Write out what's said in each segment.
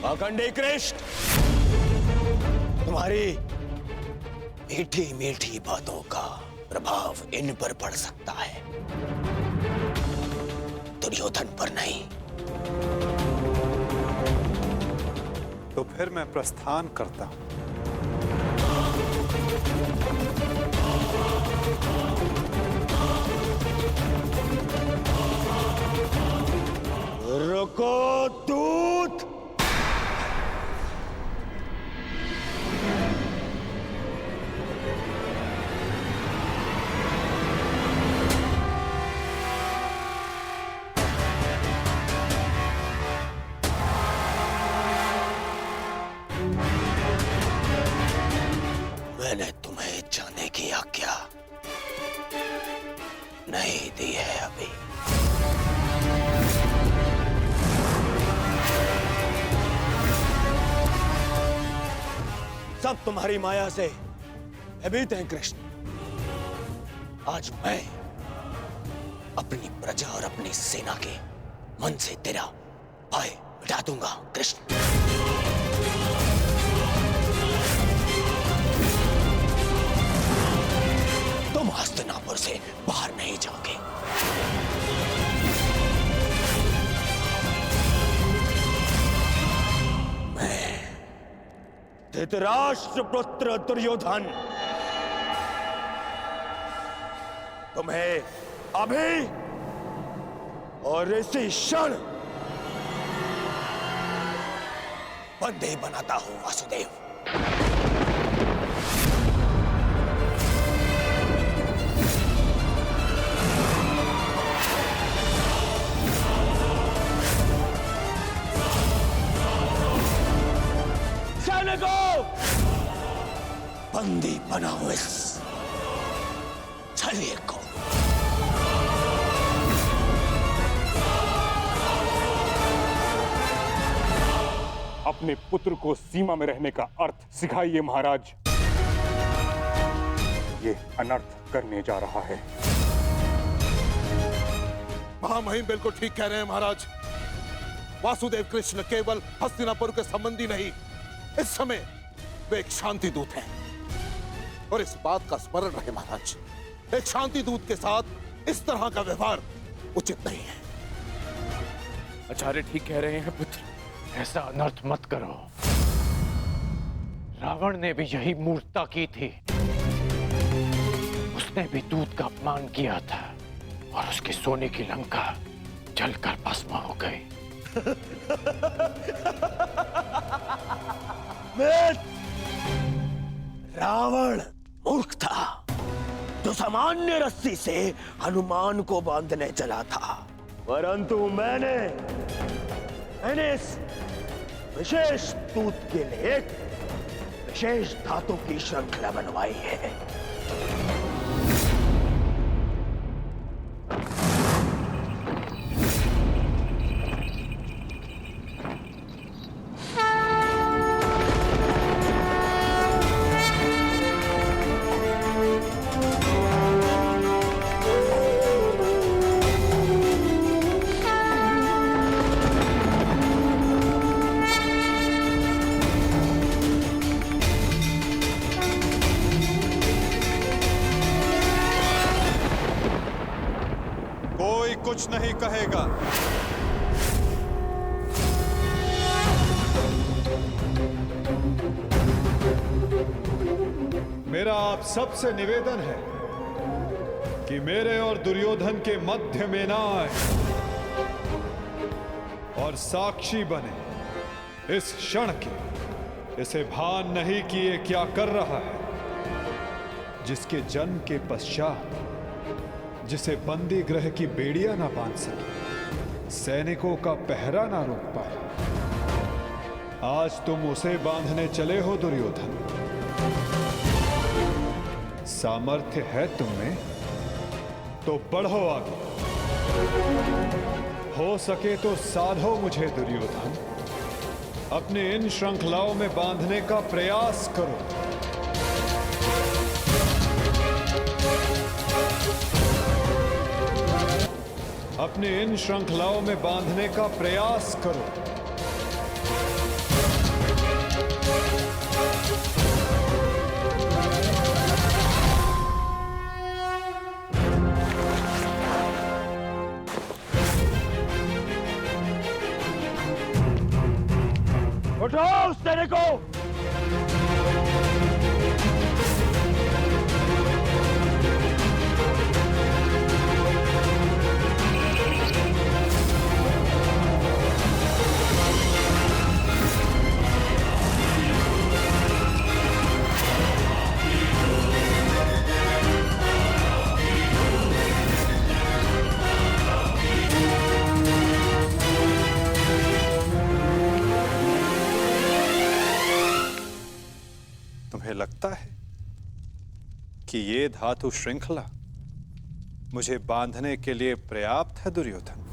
पाखंडी कृष्ण, तुम्हारी मीठी मीठी बातों का प्रभाव इन पर पड़ सकता है, दुर्योधन पर नहीं। तो फिर मैं प्रस्थान करता हूं। रुको दूत। मैंने तुम्हें जाने की आज्ञा नहीं दी है अभी। सब तुम्हारी माया से भयभीत हैं कृष्ण। आज मैं अपनी प्रजा और अपनी सेना के मन से तेरा भय मिटा दूंगा कृष्ण। तुम हस्तिनापुर से बाहर नहीं जाओगे। धृतराष्ट्र पुत्र दुर्योधन तुम्हें अभी और इसी क्षण बंदी बनाता हूं वासुदेव। सैनिकों, बंदी बनाओ इस छलिए को। अपने पुत्र को सीमा में रहने का अर्थ सिखाइए महाराज। ये अनर्थ करने जा रहा है। महामहिम बिल्कुल ठीक कह रहे हैं महाराज। वासुदेव कृष्ण केवल हस्तिनापुर के संबंधी नहीं, इस समय वे एक शांति दूत हैं। और इस बात का स्मरण रहे महाराज, एक शांति दूत के साथ इस तरह का व्यवहार उचित नहीं है। आचार्य ठीक कह रहे हैं पुत्र, ऐसा अनर्थ मत करो। रावण ने भी यही मूर्खता की थी। उसने भी दूत का अपमान किया था और उसकी सोने की लंका जलकर भस्म हो गई। रावण मूर्ख था जो सामान्य रस्सी से हनुमान को बांधने चला था, परंतु मैंने इस विशेष दूत के लिए एक विशेष धातु की श्रृंखला बनवाई है। कुछ नहीं कहेगा। मेरा आप सबसे निवेदन है कि मेरे और दुर्योधन के मध्य में ना आए और साक्षी बने इस क्षण के। इसे भान नहीं कि ये क्या कर रहा है, जिसके जन्म के पश्चात जिसे बंदी गृह की बेड़ियां ना बांध सके, सैनिकों का पहरा ना रोक पाए, आज तुम उसे बांधने चले हो दुर्योधन। सामर्थ्य है तुम में तो बढ़ो आगे, हो सके तो साधो मुझे दुर्योधन। अपने इन श्रृंखलाओं में बांधने का प्रयास करो। अपने इन श्रृंखलाओं में बांधने का प्रयास करो। उठो उस तेरे को। तुम्हें लगता है कि ये धातु श्रृंखला मुझे बांधने के लिए पर्याप्त है दुर्योधन?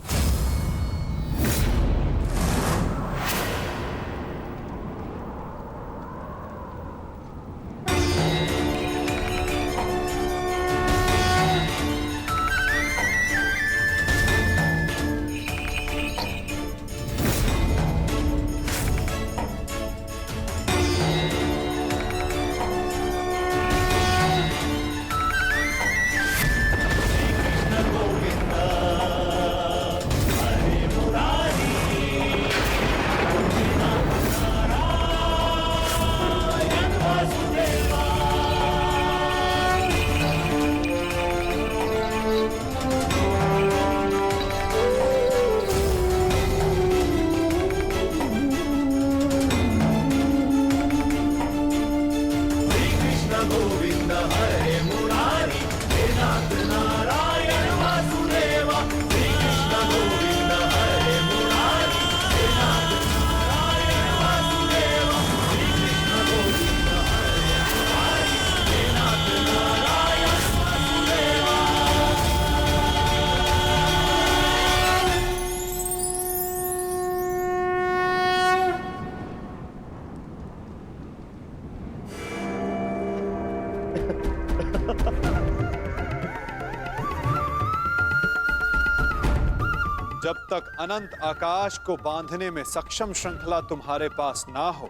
जब तक अनंत आकाश को बांधने में सक्षम श्रृंखला तुम्हारे पास ना हो,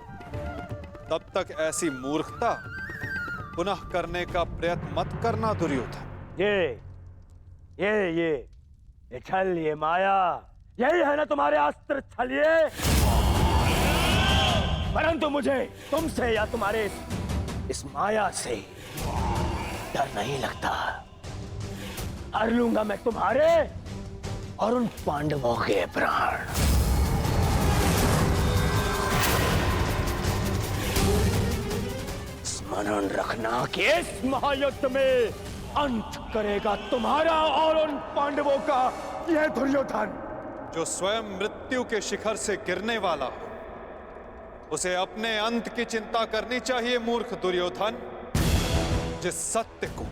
तब तक ऐसी मूर्खता पुनः करने का प्रयत्न मत करना दुर्योधन। ये छल, ये माया, यही है ना तुम्हारे अस्त्र छलिए। परंतु मुझे तुमसे या तुम्हारे इस माया से डर नहीं लगता। हर लूंगा मैं तुम्हारे और उन पांडवों के प्राण। स्मरण रखना कि इस महायुद्ध में अंत करेगा तुम्हारा और उन पांडवों का यह दुर्योधन। जो स्वयं मृत्यु के शिखर से गिरने वाला हो, उसे अपने अंत की चिंता करनी चाहिए मूर्ख दुर्योधन। जिस सत्य को,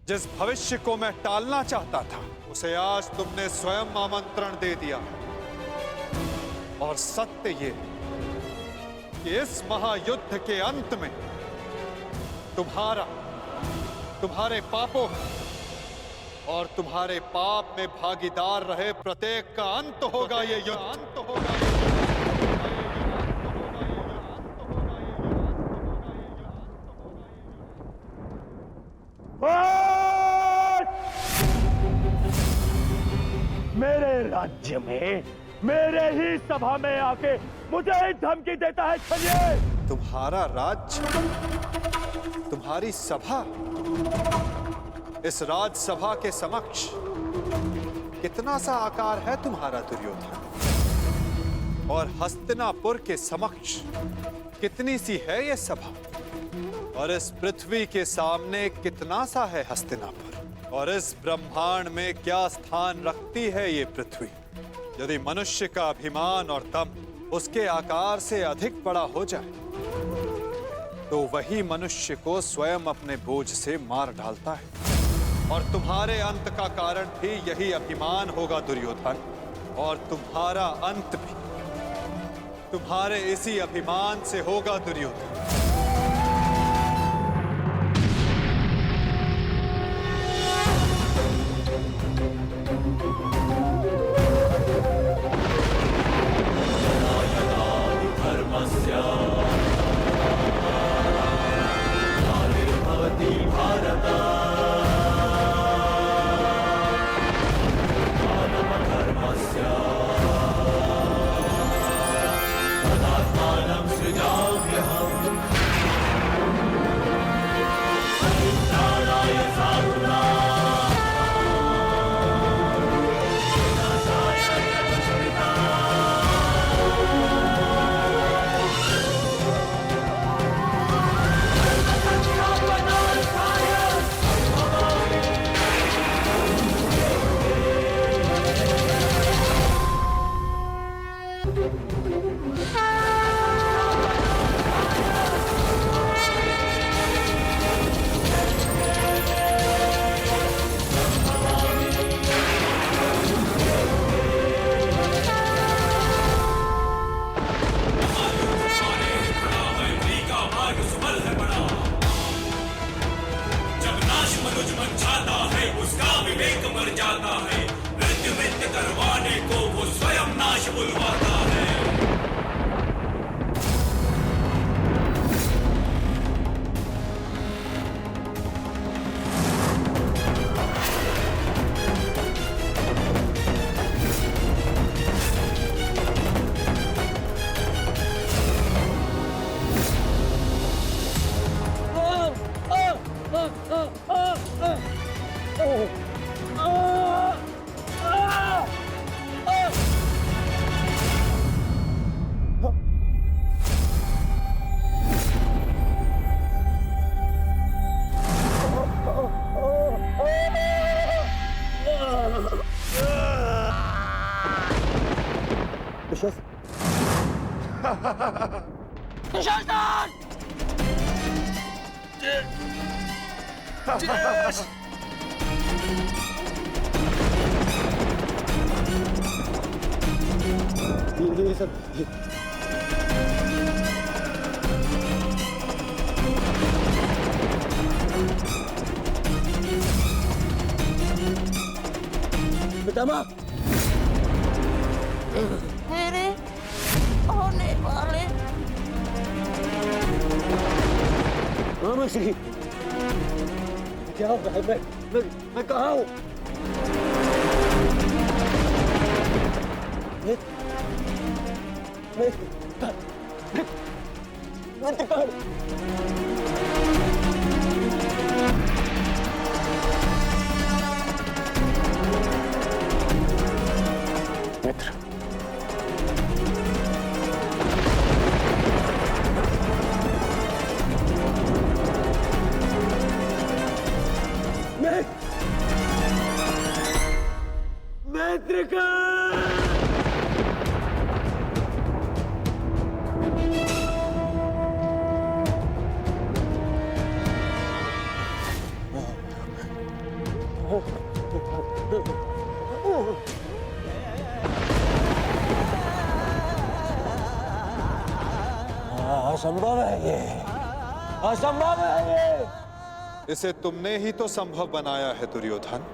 जिस भविष्य को मैं टालना चाहता था, उसे आज तुमने स्वयं आमंत्रण दे दिया। और सत्य ये कि इस महायुद्ध के अंत में तुम्हारे पापों और तुम्हारे पाप में भागीदार रहे प्रत्येक का अंत होगा। ये युद्ध अंत होगा। मेरे राज्य में, मेरे ही सभा में आके मुझे ही धमकी देता है छलिए। तुम्हारा राज्य, तुम्हारी सभा, इस राजसभा के समक्ष कितना सा आकार है तुम्हारा दुर्योधन? और हस्तिनापुर के समक्ष कितनी सी है ये सभा? और इस पृथ्वी के सामने कितना सा है हस्तिनापुर? और इस ब्रह्मांड में क्या स्थान रखती है ये पृथ्वी? यदि मनुष्य का अभिमान और दम उसके आकार से अधिक बड़ा हो जाए, तो वही मनुष्य को स्वयं अपने बोझ से मार डालता है। और तुम्हारे अंत का कारण भी यही अभिमान होगा दुर्योधन। और तुम्हारा अंत भी तुम्हारे इसी अभिमान से होगा दुर्योधन। धर्मस्य ये सब पितामह मेरे होने वाले मामा श्री क्या हो रहा है? मैं कहाँ हूँ? मित्र, मैत्रिका असंभव है ये, असंभव है ये। इसे तुमने ही तो संभव बनाया है दुर्योधन।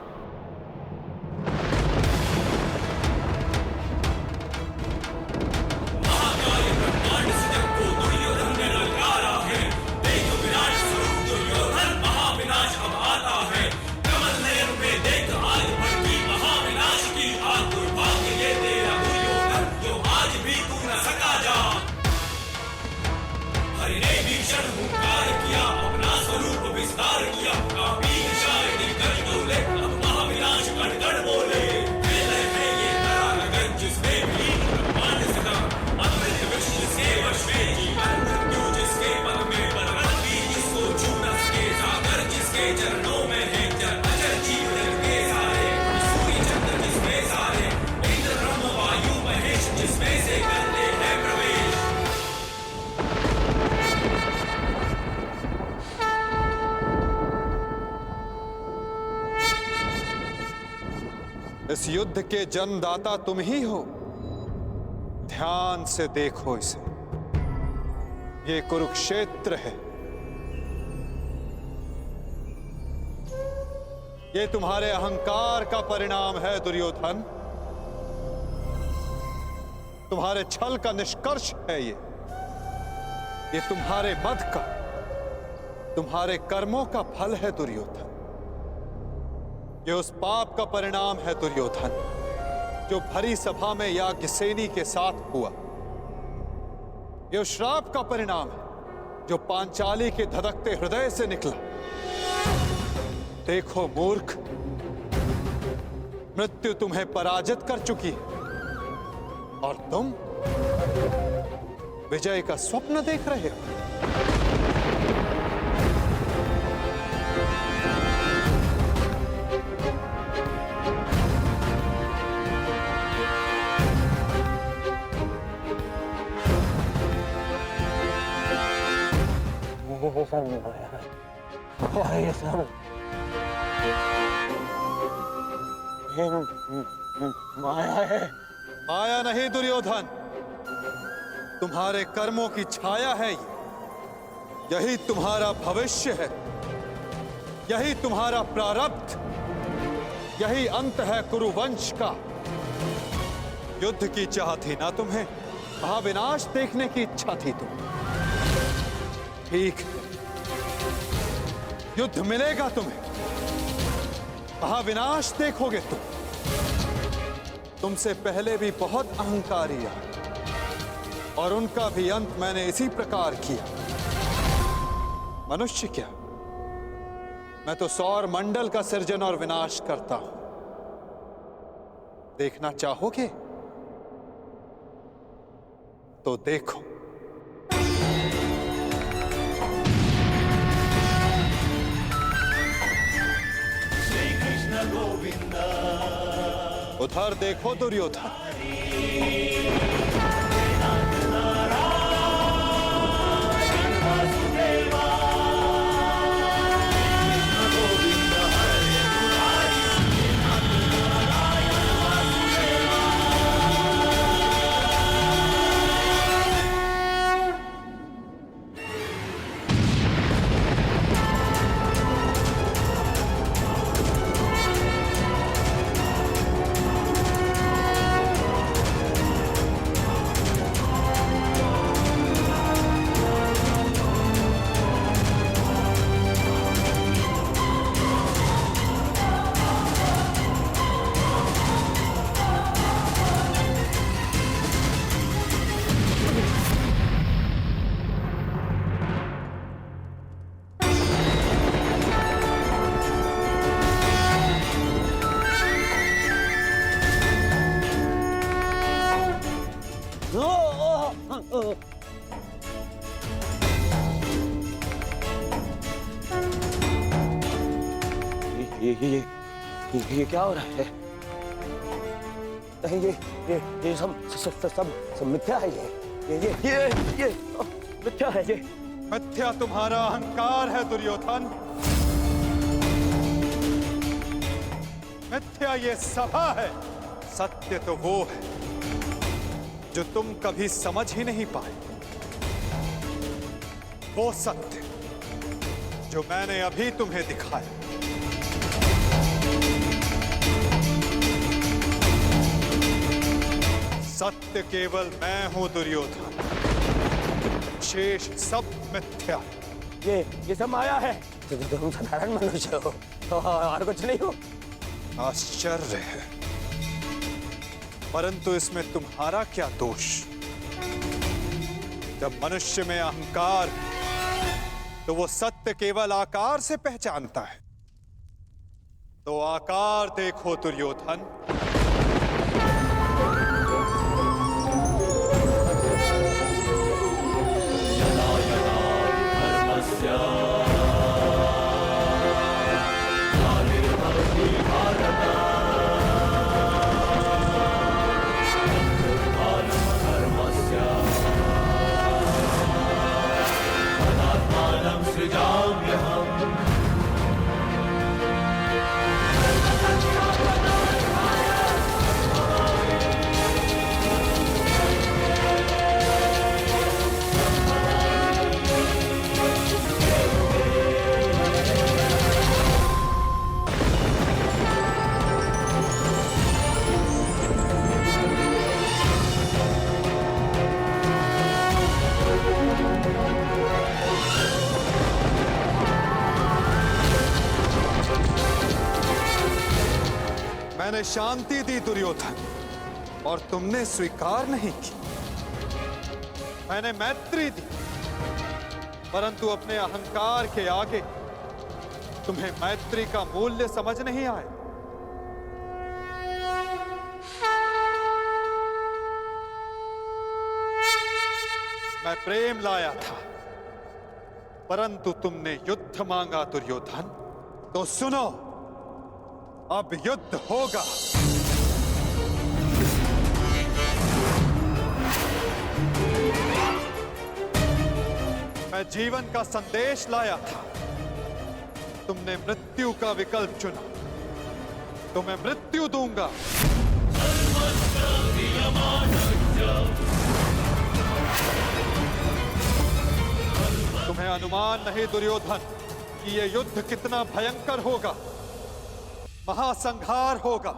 इस युद्ध के जन्मदाता तुम ही हो। ध्यान से देखो इसे, ये कुरुक्षेत्र है। ये तुम्हारे अहंकार का परिणाम है दुर्योधन। तुम्हारे छल का निष्कर्ष है ये तुम्हारे मद का, तुम्हारे कर्मों का फल है दुर्योधन। ये उस पाप का परिणाम है दुर्योधन जो भरी सभा में याज्ञसेनी के साथ हुआ। ये उस श्राप का परिणाम है जो पांचाली के धधकते हृदय से निकला। देखो मूर्ख, मृत्यु तुम्हें पराजित कर चुकी है और तुम विजय का स्वप्न देख रहे हो। ये सब माया है। माया नहीं दुर्योधन, तुम्हारे कर्मों की छाया है ये। यही तुम्हारा भविष्य है, यही तुम्हारा प्रारब्ध, यही अंत है कुरुवंश का। युद्ध की चाह थी ना तुम्हें, महाविनाश देखने की इच्छा थी तुम्हें। ठीक है, युद्ध मिलेगा तुम्हें, महाविनाश देखोगे तुम। तुमसे पहले भी बहुत अहंकारी आए और उनका भी अंत मैंने इसी प्रकार किया। मनुष्य क्या, मैं तो सौर मंडल का सृजन और विनाश करता हूं। देखना चाहोगे तो देखो। उधर देखो दुर्योधन। ये क्या हो रहा है? ये सब मिथ्या है। ये मिथ्या है। ये मिथ्या तुम्हारा अहंकार है दुर्योधन। मिथ्या ये सभा है। सत्य तो वो है जो तुम कभी समझ ही नहीं पाए। वो सत्य जो मैंने अभी तुम्हें दिखाया। सत्य केवल मैं हूं दुर्योधन, शेष सब मिथ्या। ये सब माया है। तुम साधारण मनुष्य हो और कुछ नहीं हो। आश्चर्य है, परंतु इसमें तुम्हारा क्या दोष? जब मनुष्य में अहंकार, तो वो सत्य केवल आकार से पहचानता है। तो आकार देखो दुर्योधन। मैंने शांति दी दुर्योधन और तुमने स्वीकार नहीं की। मैंने मैत्री दी, परंतु अपने अहंकार के आगे तुम्हें मैत्री का मूल्य समझ नहीं आया। मैं प्रेम लाया था, परंतु तुमने युद्ध मांगा दुर्योधन। तो सुनो, अब युद्ध होगा। मैं जीवन का संदेश लाया था, तुमने मृत्यु का विकल्प चुना, तो मैं मृत्यु दूंगा। तुम्हें अनुमान नहीं दुर्योधन कि यह युद्ध कितना भयंकर होगा। महासंहार होगा,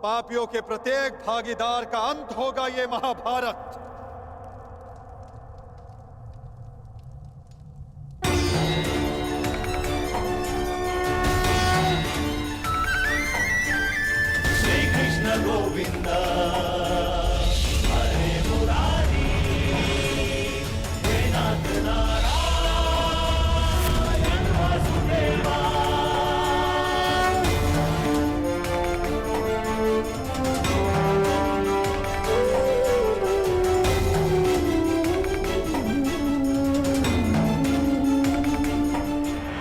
पापियों के प्रत्येक भागीदार का अंत होगा ये महाभारत। श्री कृष्ण गोविंद हरे मुरारी, हे नाथ नारायण वासुदेवा।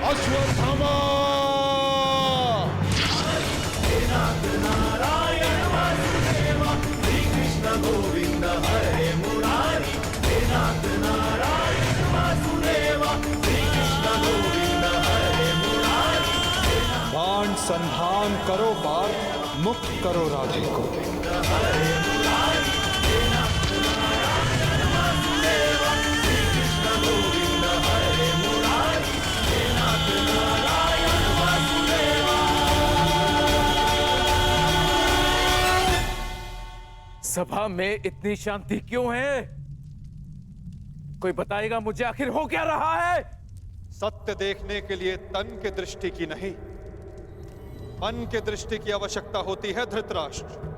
अश्वत्थामा गोविंद हरे मुरारी, हे नाथ नारायण वासुदेवा। श्री कृष्ण गोविंद हरे मुरारी। बाण संधान करो पार्थ, मुक्त करो राधे को। हरे मुरारी, हे नाथ नारायण वासुदेवा। श्री कृष्ण गोविंद हरे मुरारी, हे नाथ नारायण वासुदेवा। सभा में इतनी शांति क्यों है? कोई बताएगा मुझे आखिर हो क्या रहा है? सत्य देखने के लिए तन के दृष्टि की नहीं, मन के दृष्टि की आवश्यकता होती है धृतराष्ट्र।